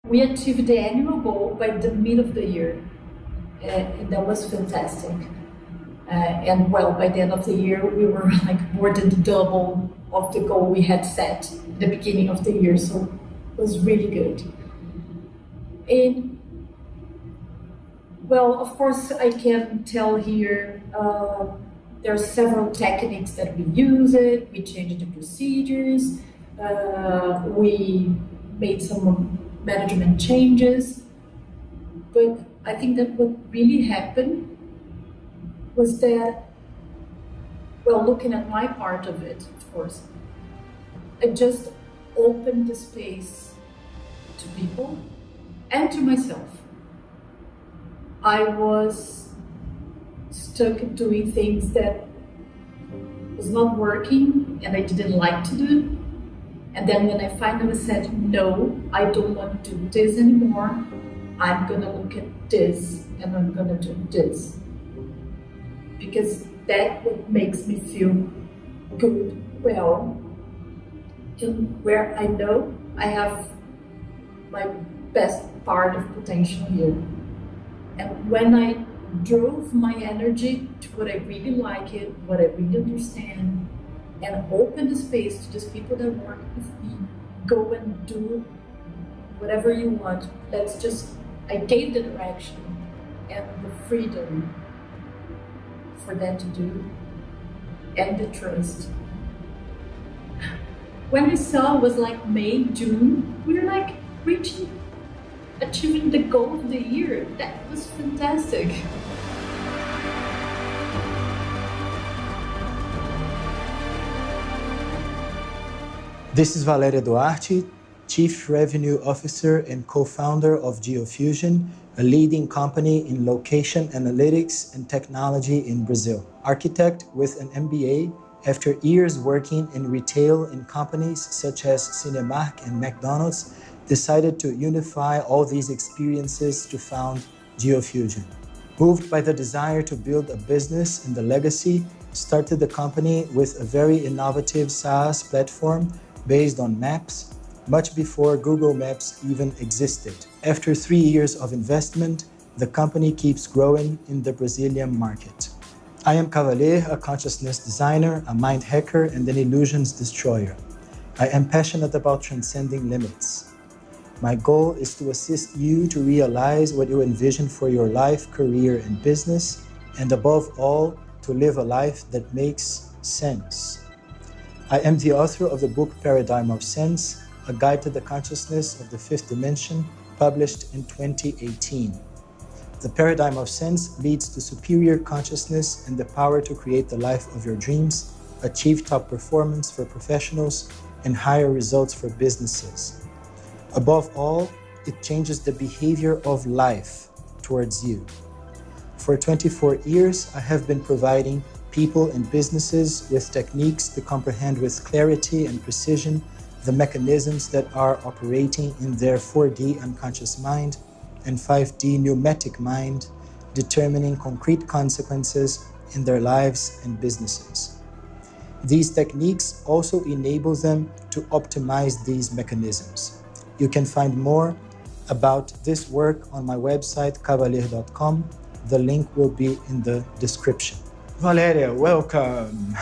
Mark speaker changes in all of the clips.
Speaker 1: We achieved the annual goal by the mid of the year, and that was fantastic. And well, by the end of the year, we were like more than double of the goal we had set at the beginning of the year, so it was really good. And well, of course, I can tell here, there are several techniques that we use it. We changed the procedures, we made some management changes, but I think that what really happened was that, well, looking at my part of it, of course, I just opened the space to people and to myself. I was stuck doing things that was not working and I didn't like to do. And then when I finally said, no, I don't want to do this anymore, I'm gonna look at this and I'm gonna do this. Because that's what makes me feel good, well, and where I know I have my best part of potential here. And when I drove my energy to what I really like it, what I really understand, and open the space to these people that work with me, go and do whatever you want. I gave the direction and the freedom for them to do, and the trust. When we saw it was like May, June, we were like achieving the goal of the year. That was fantastic.
Speaker 2: This is Valeria Duarte, Chief Revenue Officer and co-founder of GeoFusion, a leading company in location analytics and technology in Brazil. Architect with an MBA, after years working in retail in companies such as Cinemark and McDonald's, decided to unify all these experiences to found GeoFusion. Moved by the desire to build a business and the legacy, started the company with a very innovative SaaS platform based on maps, much before Google Maps even existed. After 3 years of investment, the company keeps growing in the Brazilian market. I am Cavalier, a consciousness designer, a mind hacker, and an illusions destroyer. I am passionate about transcending limits. My goal is to assist you to realize what you envision for your life, career, and business, and above all, to live a life that makes sense. I am the author of the book Paradigm of Sense, a guide to the consciousness of the fifth dimension, published in 2018. The paradigm of sense leads to superior consciousness and the power to create the life of your dreams, achieve top performance for professionals, and higher results for businesses. Above all, it changes the behavior of life towards you. For 24 years, I have been providing people and businesses with techniques to comprehend with clarity and precision the mechanisms that are operating in their 4D unconscious mind and 5D pneumatic mind, determining concrete consequences in their lives and businesses. These techniques also enable them to optimize these mechanisms. You can find more about this work on my website, cavalier.com. The link will be in the description. Valeria, welcome.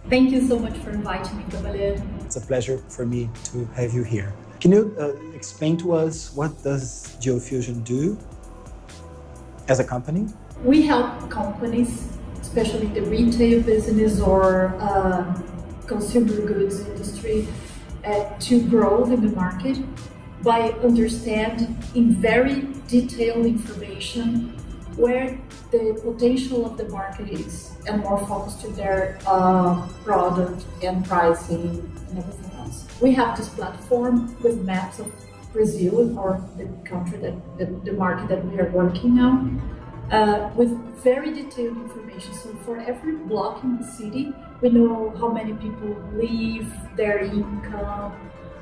Speaker 1: Thank you so much for inviting me, Cavalier.
Speaker 2: It's a pleasure for me to have you here. Can you explain to us what does GeoFusion do as a company?
Speaker 1: We help companies, especially the retail business or consumer goods industry, to grow in the market by understanding in very detailed information where the potential of the market is, and more focused to their product and pricing and everything else. We have this platform with maps of Brazil, or the country the market that we are working on, with very detailed information. So for every block in the city, we know how many people live, their income,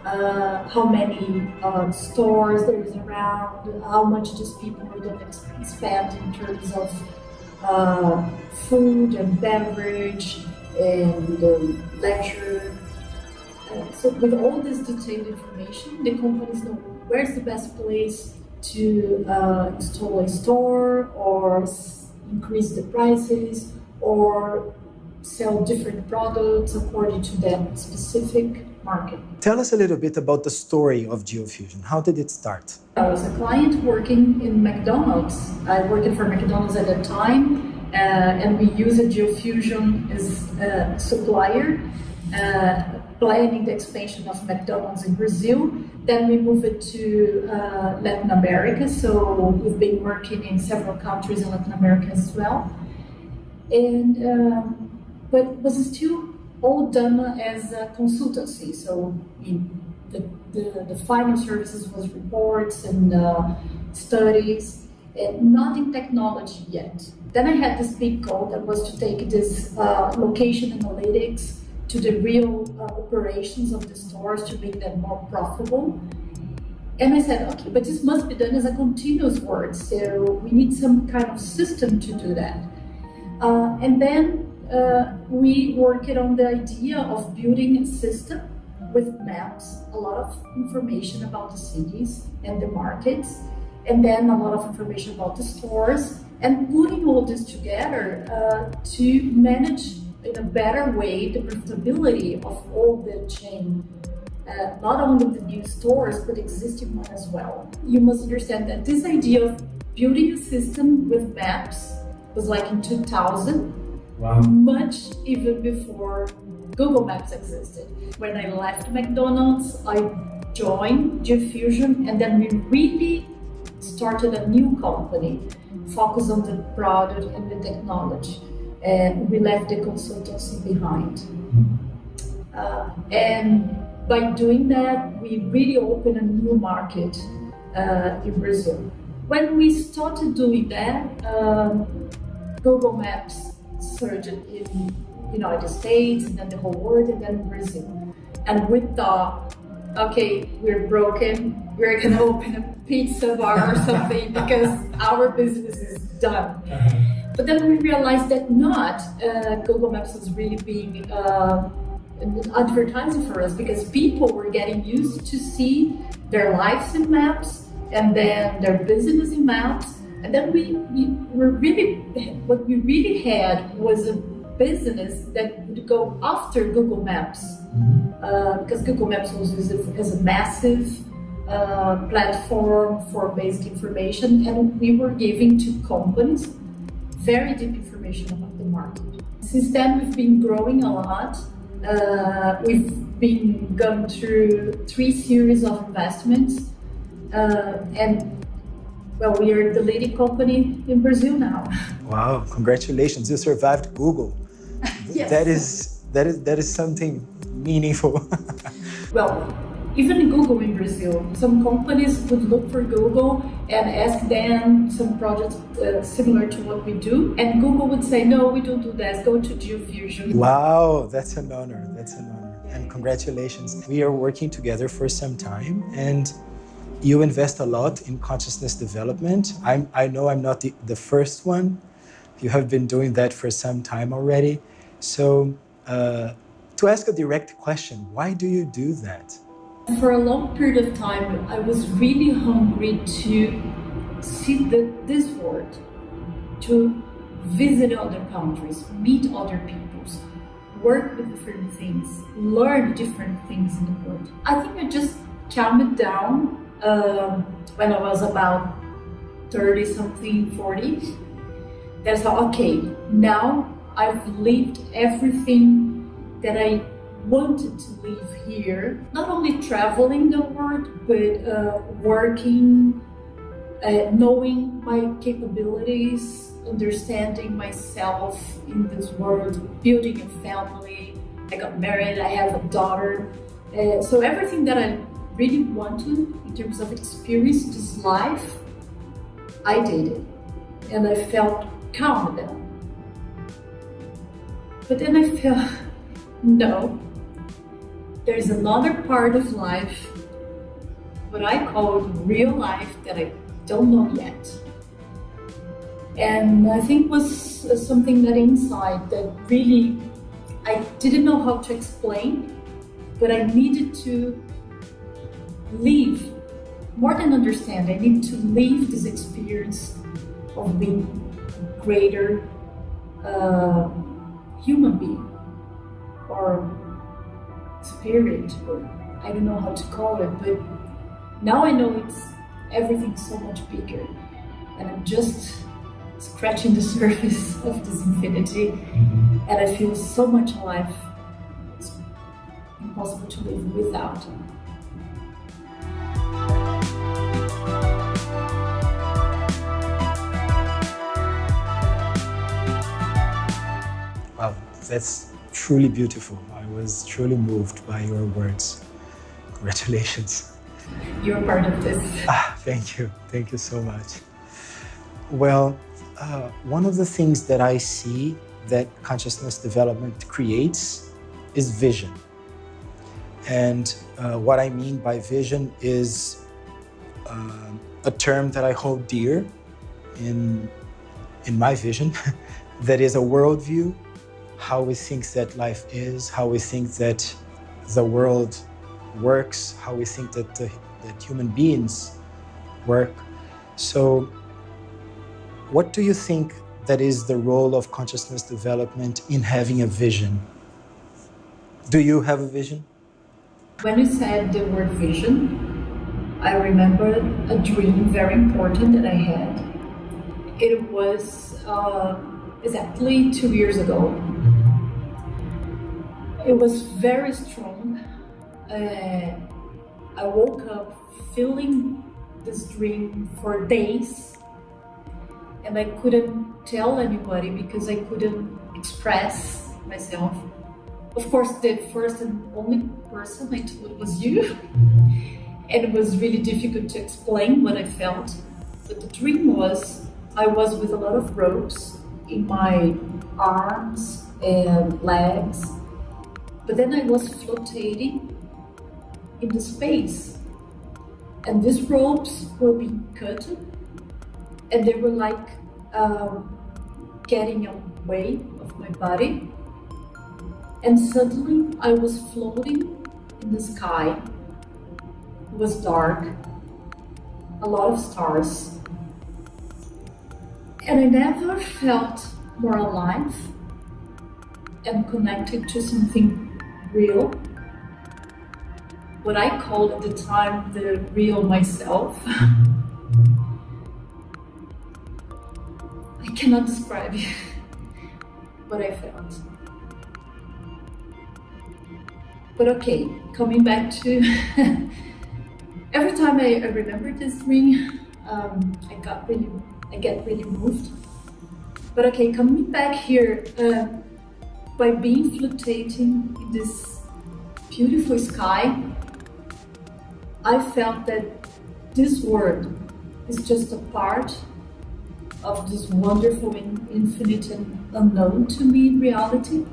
Speaker 1: how many stores there is around, how much these people are going to spend in terms of food and beverage and leisure. So with all this detailed information, the companies know where's the best place to install a store or increase the prices or sell different products according to that specific market.
Speaker 2: Tell us a little bit about the story of GeoFusion. How did it start?
Speaker 1: I was a client working in McDonald's. I worked for McDonald's at that time, and we used GeoFusion as a supplier, planning the expansion of McDonald's in Brazil. Then we moved it to Latin America, so we've been working in several countries in Latin America as well. And but it was still all done as a consultancy. So the final services was reports and studies, and not in technology yet. Then I had this big goal that was to take this location analytics to the real operations of the stores to make them more profitable. And I said, okay, but this must be done as a continuous work, so we need some kind of system to do that. And then we worked on the idea of building a system with maps, a lot of information about the cities and the markets, and then a lot of information about the stores, and putting all this together to manage in a better way the profitability of all the chain, not only the new stores, but existing one as well. You must understand that this idea of building a system with maps was like in 2000,
Speaker 2: wow.
Speaker 1: Much even before Google Maps existed. When I left McDonald's, I joined GeoFusion, and then we really started a new company, focused on the product and the technology. And we left the consultancy behind. And by doing that, we really opened a new market in Brazil. When we started doing that, Google Maps surged in United States, and then the whole world, and then Brazil. And we thought, okay, we're broken, we're gonna open a pizza bar or something because our business is done. But then we realized that not. Google Maps was really being advertising for us, because people were getting used to see their lives in maps and then their business in maps. And then what we really had was a business that would go after Google Maps, because Google Maps was used as a massive platform for basic information, and we were giving to companies very deep information about the market. Since then, we've been growing a lot. We've been going through 3 series of investments, and well, we are the leading company in Brazil now.
Speaker 2: Wow! Congratulations! You survived Google.
Speaker 1: Yes.
Speaker 2: That is something meaningful.
Speaker 1: Well, even Google in Brazil, some companies would look for Google and ask them some projects similar to what we do, and Google would say, no, we don't do that, go to GeoFusion.
Speaker 2: Wow, that's an honor, and congratulations. We are working together for some time, and you invest a lot in consciousness development. I know I'm not the first one. You have been doing that for some time already. So to ask a direct question, why do you do that?
Speaker 1: For a long period of time, I was really hungry to see this world, to visit other countries, meet other peoples, work with different things, learn different things in the world. I think I just calmed down when I was about 30-something, 40. That's how, okay, now I've lived everything that I wanted to live here, not only traveling the world, but working, knowing my capabilities, understanding myself in this world, building a family. I got married, I have a daughter. So everything that I really wanted in terms of experience this life, I did it. And I felt calm then. But then I felt, no, there's another part of life, what I call real life, that I don't know yet. And I think was something that inside that really, I didn't know how to explain, but I needed to live more than understand, I need to live this experience of being a greater human being or spirit, or I don't know how to call it, but now I know everything's so much bigger, and I'm just scratching the surface of this infinity, and I feel so much alive. It's impossible to live without.
Speaker 2: Wow, that's truly beautiful. I was truly moved by your words. Congratulations.
Speaker 1: You're part of this.
Speaker 2: Thank you. Thank you so much. Well, one of the things that I see that consciousness development creates is vision. And what I mean by vision is a term that I hold dear in my vision, that is a worldview, how we think that life is, how we think that the world works, how we think that human beings work. So what do you think that is the role of consciousness development in having a vision? Do you have a vision?
Speaker 1: When you said the word vision, I remember a dream very important that I had. It was exactly 2 years ago. It was very strong. I woke up feeling this dream for days, and I couldn't tell anybody because I couldn't express myself. Of course, the first and only person I told was you, and it was really difficult to explain what I felt. But the dream was, I was with a lot of ropes in my arms and legs, but then I was floating in the space, and these ropes were being cut, and they were like getting away of my body, and suddenly I was floating in the sky. It was dark, a lot of stars, and I never felt more alive and connected to something real. What I called at the time the real myself. I cannot describe what I felt. But okay, coming back to every time I remember this dream, I get really moved. But okay, coming back here, by being floating in this beautiful sky, I felt that this world is just a part of this wonderful and infinite and unknown to me reality.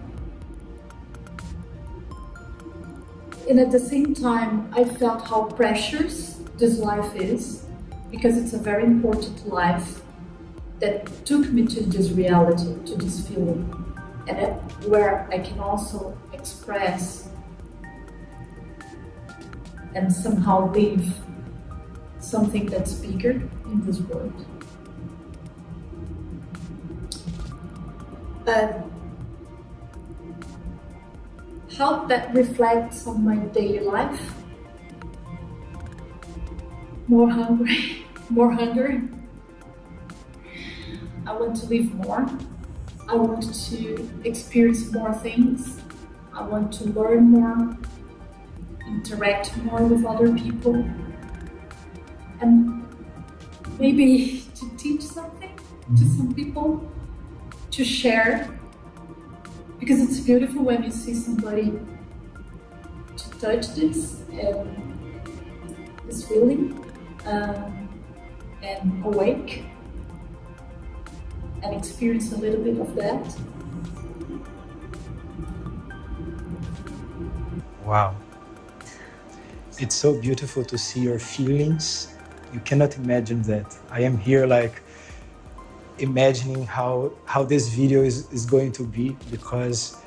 Speaker 1: And at the same time, I felt how precious this life is, because it's a very important life that took me to this reality, to this feeling, and where I can also express and somehow live something that's bigger in this world. How that reflects on my daily life? More hungry, more hunger. I want to live more. I want to experience more things. I want to learn more, interact more with other people, and maybe to teach something to some people, to share, because it's beautiful when you see somebody to touch this and this feeling and awake and experience a little bit of that.
Speaker 2: Wow. It's so beautiful to see your feelings. You cannot imagine that. I am here like imagining how this video is going to be, because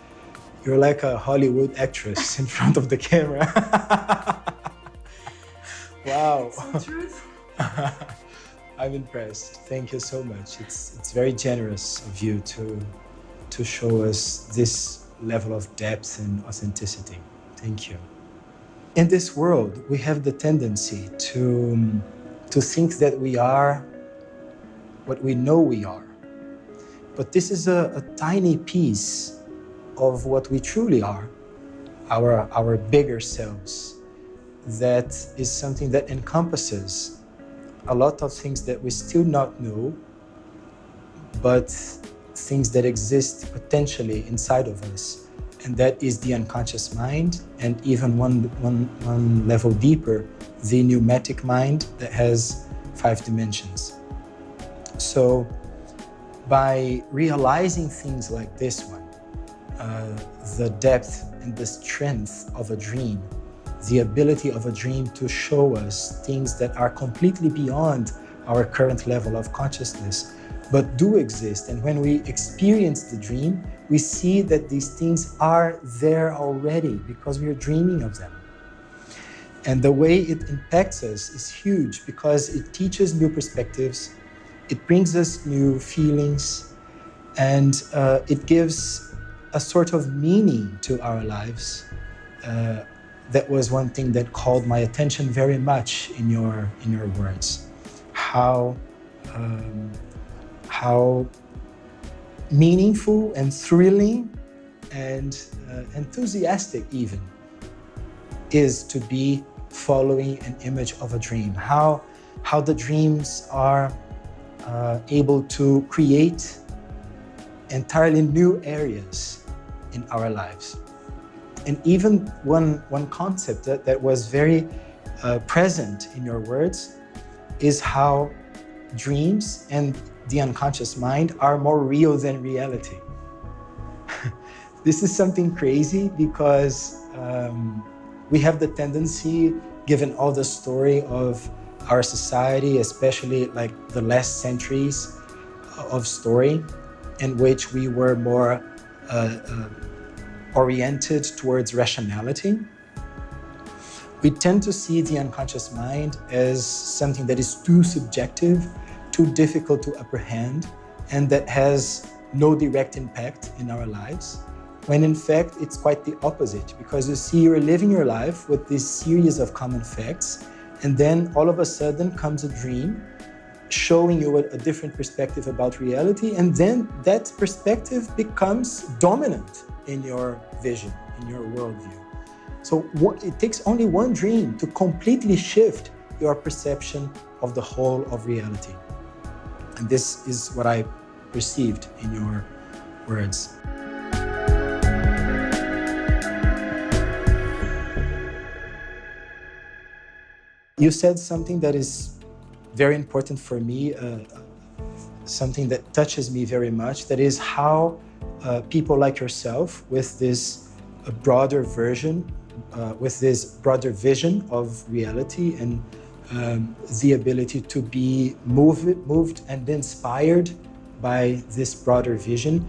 Speaker 2: you're like a Hollywood actress in front of the camera. Wow.
Speaker 1: So truth.
Speaker 2: I'm impressed. Thank you so much. It's very generous of you to show us this level of depth and authenticity. Thank you. In this world, we have the tendency to think that we are what we know we are. But this is a tiny piece of what we truly are, our bigger selves. That is something that encompasses a lot of things that we still not know, but things that exist potentially inside of us. And that is the unconscious mind, and even one level deeper, the pneumatic mind that has 5 dimensions. So by realizing things like this one, the depth and the strength of a dream, the ability of a dream to show us things that are completely beyond our current level of consciousness, but do exist. And when we experience the dream, we see that these things are there already because we are dreaming of them. And the way it impacts us is huge because it teaches new perspectives, it brings us new feelings, and it gives a sort of meaning to our lives. That was one thing that called my attention very much in your words. How meaningful and thrilling and enthusiastic even is to be following an image of a dream. How the dreams are able to create entirely new areas in our lives. And even one concept that was very present in your words is how dreams and the unconscious mind are more real than reality. This is something crazy because we have the tendency, given all the story of our society, especially like the last centuries of story, in which we were more oriented towards rationality, we tend to see the unconscious mind as something that is too subjective, too difficult to apprehend, and that has no direct impact in our lives, when in fact it's quite the opposite, because you see you're living your life with this series of common facts, and then all of a sudden comes a dream showing you a different perspective about reality, and then that perspective becomes dominant in your vision, in your worldview. So it takes only one dream to completely shift your perception of the whole of reality. And this is what I perceived in your words. You said something that is very important for me, something that touches me very much, that is how people like yourself with this broader version, with this broader vision of reality and the ability to be moved and inspired by this broader vision.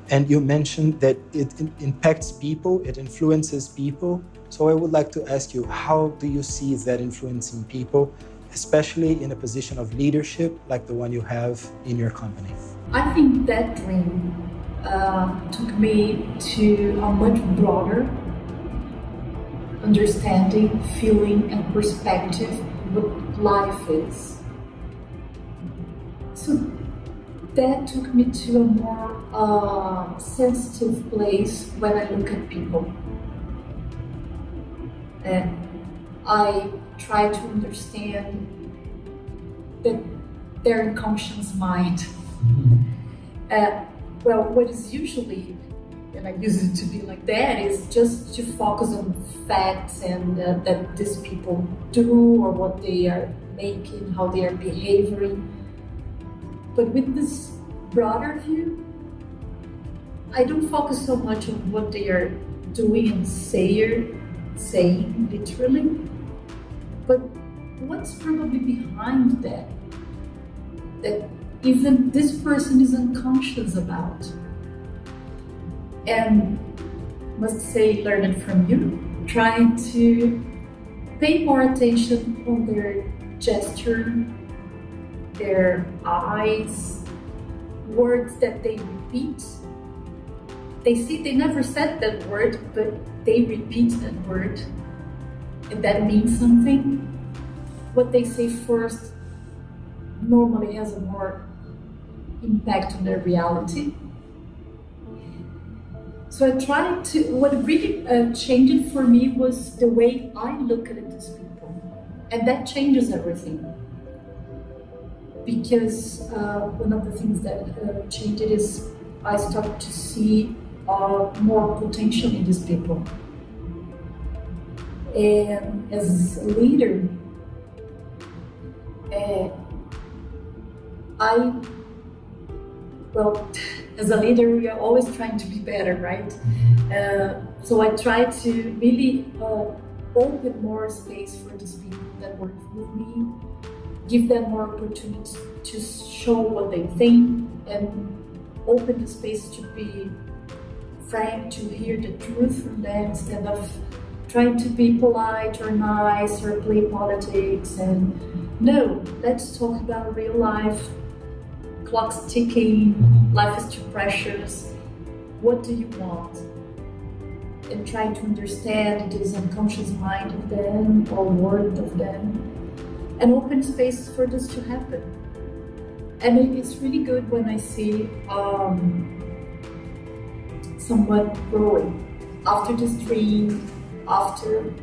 Speaker 2: And you mentioned that it impacts people, it influences people. So I would like to ask you, how do you see that influencing people, especially in a position of leadership like the one you have in your company?
Speaker 1: I think that dream took me to a much broader understanding, feeling, and perspective what life is. So that took me to a more sensitive place when I look at people. And I try to understand that their unconscious mind. Well, what is usually, and I use it to be like that, is just to focus on facts and that these people do or what they are making, how they are behaving. But with this broader view, I don't focus so much on what they are doing and saying literally, but what's probably behind that even this person is unconscious about. And must say, learn it from you, trying to pay more attention on their gesture, their eyes, words that they repeat. They see they never said that word, but they repeat that word, and that means something. What they say first normally has a more impact on their reality. So I tried to, what really changed for me was the way I look at these people. And that changes everything. Because one of the things that changed is I started to see more potential in these people. And as a leader, as a leader, we are always trying to be better, right? So I try to really open more space for these people that work with me, give them more opportunities to show what they think, and open the space to be frank, to hear the truth from them instead of trying to be polite or nice or play politics. And no, let's talk about real life. Clock's ticking, life is too precious. What do you want? And try to understand this unconscious mind of them or word of them, and open space for this to happen. And it's really good when I see someone growing after this dream, after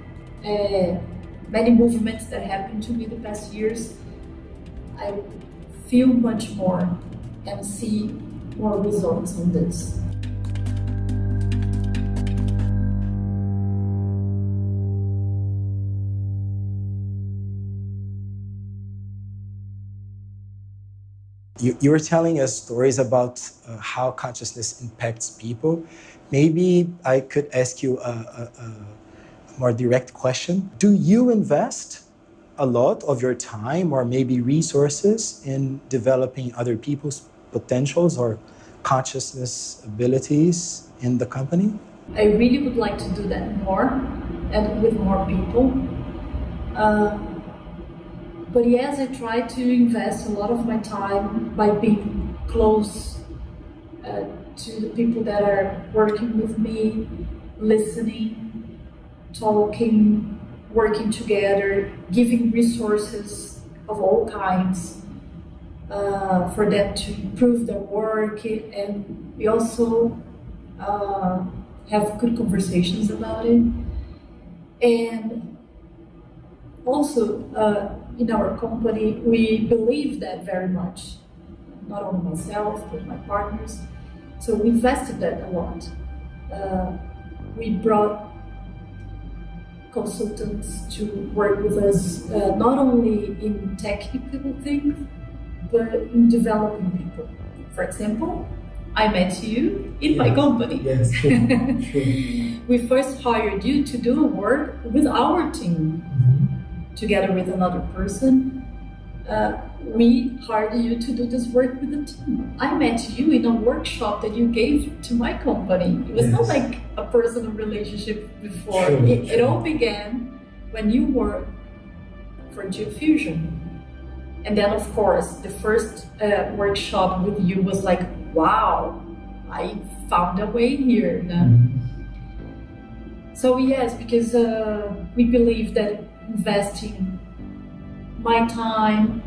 Speaker 1: many movements that happened to me the past years. I feel much more and see more results on this.
Speaker 2: You were telling us stories about how consciousness impacts people. Maybe I could ask you a more direct question. Do you invest a lot of your time or maybe resources in developing other people's potentials or consciousness abilities in the company?
Speaker 1: I really would like to do that more and with more people. But yes, I try to invest a lot of my time by being close to the people that are working with me, listening, talking, working together, giving resources of all kinds for them to improve their work. And we also have good conversations about it. And also, in our company, we believe that very much, not only myself, but my partners. So we invested that a lot. We brought consultants to work with us, not only in technical things, but in developing people. For example, I met you in my company.
Speaker 2: Yes, sure.
Speaker 1: We first hired you to do work with our team. Together with another person, we hired you to do this work with the team. I met you in a workshop that you gave to my company. It was not like a personal relationship before.
Speaker 2: Sure.
Speaker 1: It all began when you worked for Geofusion. And then, of course, the first workshop with you was like, wow, I found a way here. So yes, because we believe that investing my time,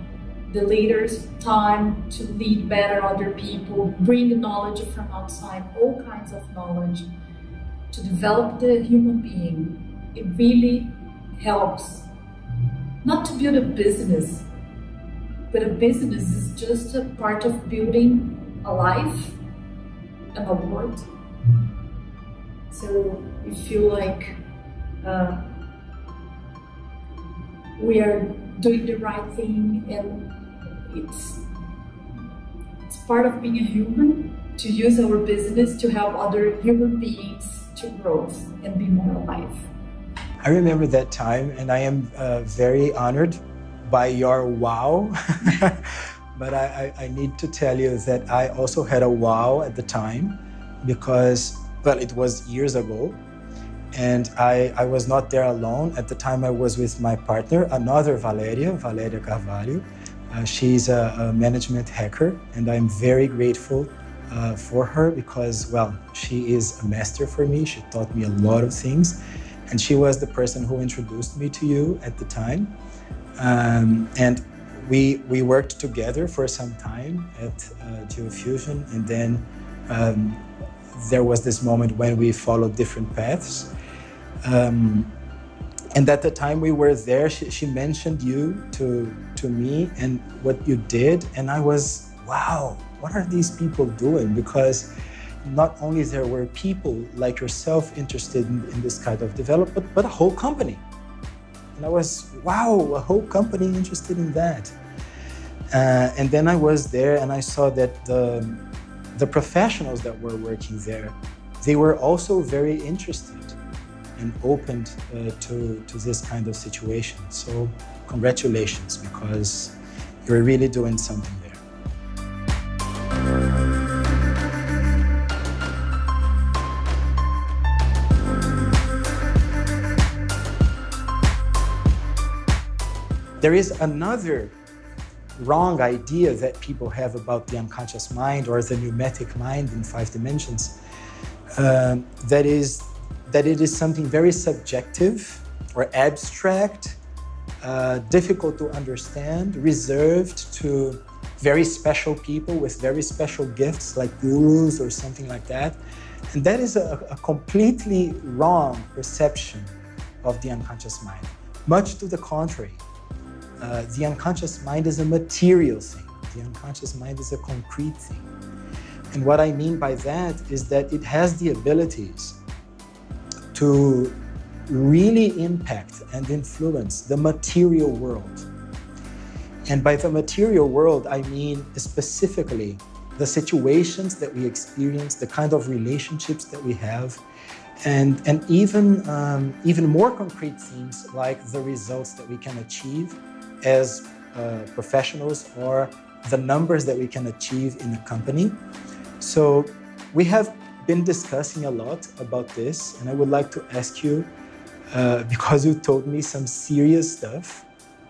Speaker 1: the leader's time to lead better other people, bring knowledge from outside, all kinds of knowledge, to develop the human being, it really helps. Not to build a business, but a business is just a part of building a life and a world. So we feel like we are doing the right thing, and it's part of being a human to use our business to help other human beings to grow and be more alive.
Speaker 2: I remember that time, and I am very honored by your wow. But I need to tell you that I also had a wow at the time, because, well, it was years ago. And I was not there alone. At the time, I was with my partner, another Valeria Carvalho. She's a management hacker, and I'm very grateful for her because, well, she is a master for me. She taught me a lot of things, and she was the person who introduced me to you at the time. And we worked together for some time at Geofusion, and then there was this moment when we followed different paths. And at the time we were there, she mentioned you to me and what you did, and I was, wow, what are these people doing? Because not only there were people like yourself interested in this kind of development, but a whole company. And I was, wow, a whole company interested in that. And then I was there and I saw that the professionals that were working there, they were also very interested and opened to this kind of situation. So congratulations, because you're really doing something there. There is another wrong idea that people have about the unconscious mind or the pneumatic mind in 5 dimensions, that it is something very subjective or abstract, difficult to understand, reserved to very special people with very special gifts like gurus or something like that. And that is a completely wrong perception of the unconscious mind. Much to the contrary. The unconscious mind is a material thing. The unconscious mind is a concrete thing. And what I mean by that is that it has the abilities to really impact and influence the material world. And by the material world, I mean specifically the situations that we experience, the kind of relationships that we have, and even more concrete things like the results that we can achieve as professionals or the numbers that we can achieve in a company. So we have been discussing a lot about this, and I would like to ask you, because you told me some serious stuff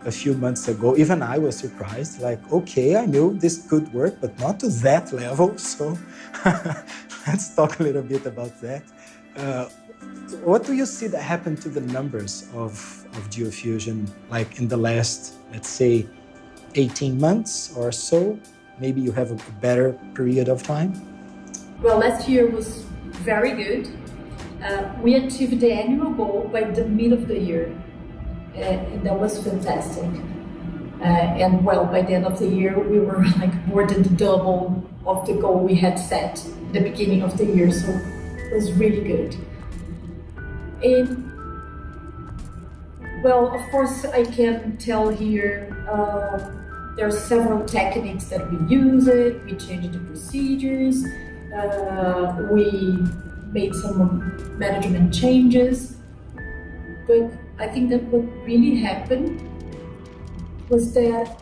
Speaker 2: a few months ago, even I was surprised, like, okay, I knew this could work, but not to that level. So let's talk a little bit about that. What do you see that happened to the numbers of Geofusion, like in the last, let's say, 18 months or so? Maybe you have a better period of time?
Speaker 1: Well, last year was very good. We achieved the annual goal by the mid of the year, and that was fantastic. And well, by the end of the year, we were like more than the double of the goal we had set at the beginning of the year, so it was really good. And well, of course, I can tell here, there are several techniques that we use it. We changed the procedures. We made some management changes. But I think that what really happened was that,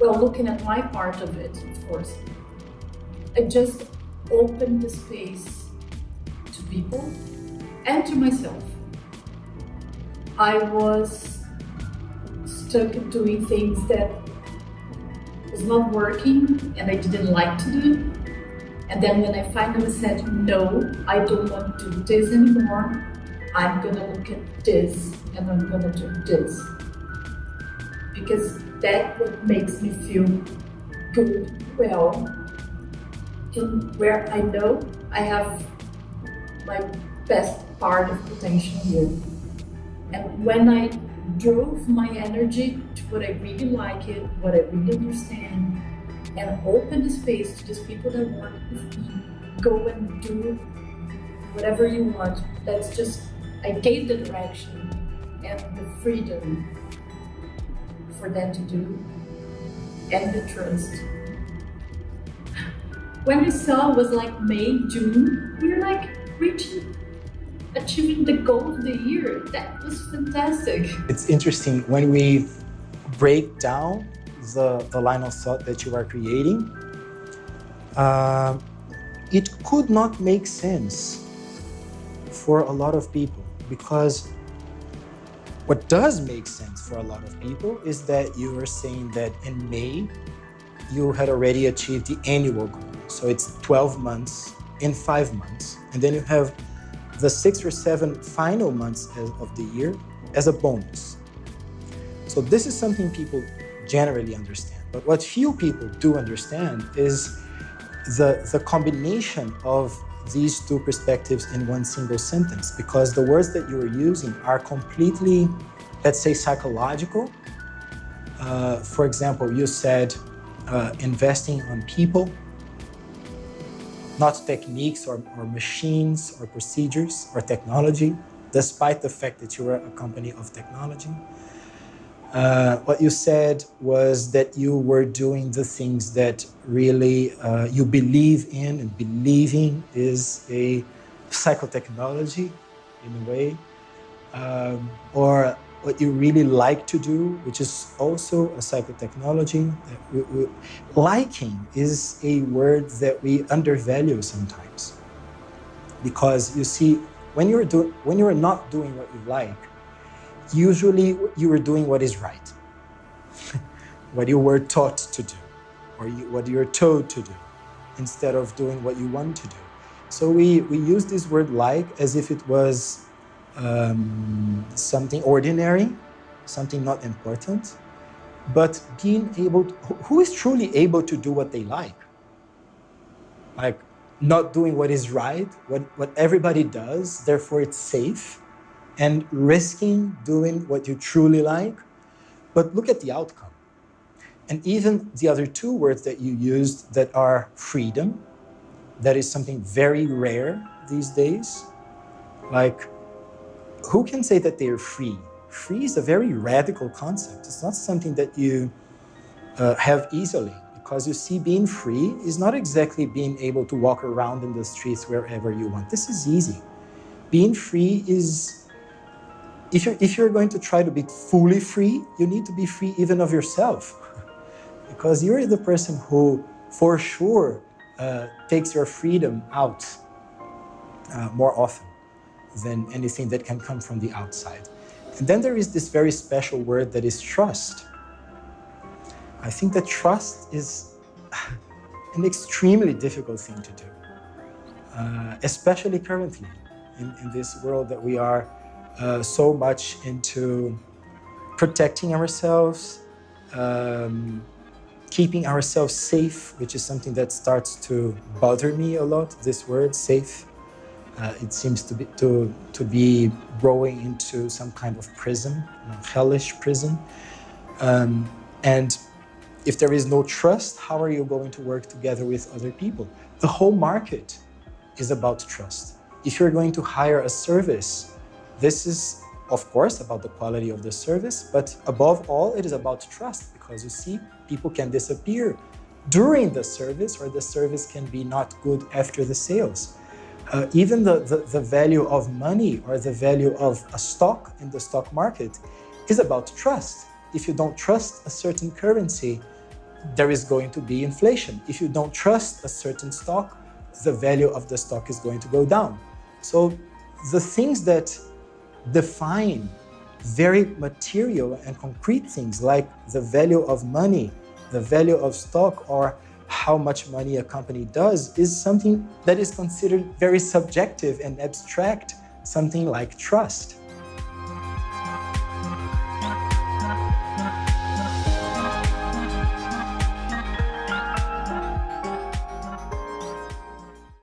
Speaker 1: well, looking at my part of it, of course, I just opened the space to people and to myself. I was stuck doing things that was not working and I didn't like to do. And then when I finally said, no, I don't want to do this anymore, I'm gonna look at this and I'm gonna do this. Because that's what makes me feel good, well, and where I know I have my best part of potential here. And when I drove my energy to what I really like it, what I really understand, and open the space to these people that work with me, go and do whatever you want. That's just, I gave the direction and the freedom for them to do, and the trust. When we saw it was like May, June, we were like achieving the goal of the year. That was fantastic. It's
Speaker 2: interesting when we break down the line of thought that you are creating. It could not make sense for a lot of people, because what does make sense for a lot of people is that you are saying that in May, you had already achieved the annual goal. So it's 12 months in 5 months. And then you have the 6 or 7 final months of the year as a bonus. So this is something people generally understand. But what few people do understand is the combination of these two perspectives in one single sentence, because the words that you are using are completely, let's say, psychological. For example, you said investing on people, not techniques or machines or procedures or technology, despite the fact that you are a company of technology. What you said was that you were doing the things that really you believe in, and believing is a psychotechnology in a way. Or what you really like to do, which is also a psychotechnology. Liking is a word that we undervalue sometimes. Because you see, when you're not doing what you like, usually you are doing what is right, what you were taught to do, or what you're told to do, instead of doing what you want to do. So we use this word like as if it was something ordinary, something not important, but being able to, who is truly able to do what they like? Like not doing what is right, what everybody does, therefore it's safe, and risking doing what you truly like, but look at the outcome. And even the other two words that you used that are freedom, that is something very rare these days. Like, who can say that they're free? Free is a very radical concept. It's not something that you have easily, because you see, being free is not exactly being able to walk around in the streets wherever you want. This is easy. Being free is, if you're going to try to be fully free, you need to be free even of yourself. Because you're the person who, for sure, takes your freedom out more often than anything that can come from the outside. And then there is this very special word that is trust. I think that trust is an extremely difficult thing to do, especially currently in this world that we are so much into protecting ourselves, keeping ourselves safe, which is something that starts to bother me a lot, this word, safe. It seems to be growing into some kind of prison, hellish prison. And if there is no trust, how are you going to work together with other people? The whole market is about trust. If you're going to hire a service, this is, of course, about the quality of the service, but above all, it is about trust, because you see, people can disappear during the service, or the service can be not good after the sales. Even the value of money or the value of a stock in the stock market is about trust. If you don't trust a certain currency, there is going to be inflation. If you don't trust a certain stock, the value of the stock is going to go down. So the things that define very material and concrete things like the value of money, the value of stock, or how much money a company does, is something that is considered very subjective and abstract, something like trust.